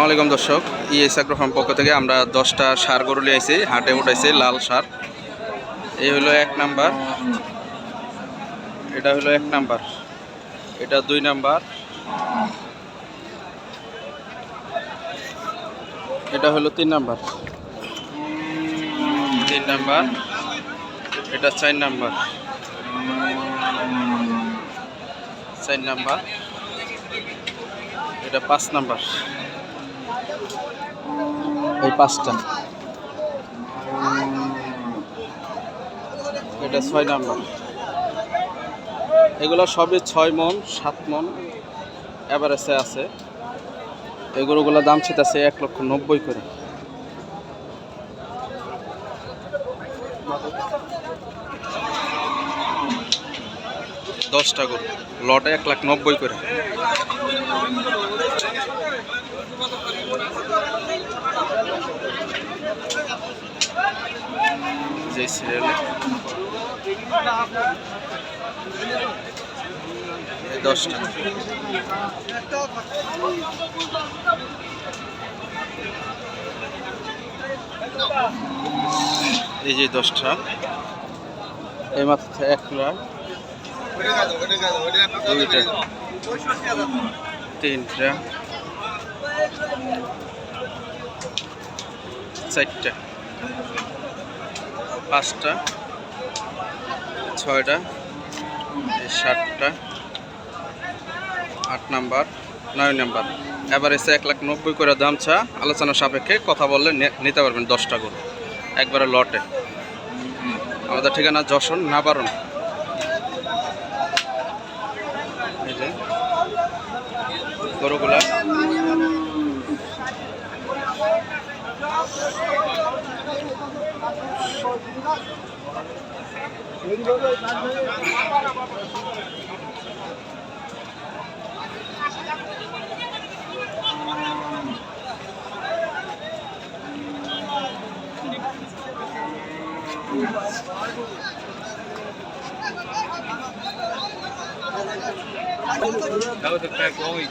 আসসালামাইকুম দর্শক, ES agro farm পক্ষ থেকে আমরা 10টা সার গরু নিয়ে আইছি, হাটে উঠাইছি লাল সার। এই হলো 1 নাম্বার, এটা হলো 1 নাম্বার, এটা 2 নাম্বার, এটা হলো 3 নাম্বার, 3 নাম্বার, এটা 4 নাম্বার, 4 নাম্বার, এটা 5 নাম্বার, এই 5টা, এটা 6 নাম্বার। এগুলো সবই 6 মন 7 মন এভারেজে আছে। এই গরুগুলোর দাম চাইতেছে 1,90,000 করে। দশটা গরু লটে 1,90,000 করে। যে সিরিয়ালে 10টা, এই যে 10টা, এই মাত্র 1টা, 2টা, 3টা, 4টা, 5টা, 6টা, 7টা, 8 নাম্বার, 9 নাম্বার। এভারেজে 1,90,000 করে দাম চা। আলোচনা সাপেক্ষে কথা বললে নিতে পারবেন 10টা গরু একবারে লটে। আমাদের ঠিকানা যশোর নাবারণ। এই যে গরুগুলা That was a fair going.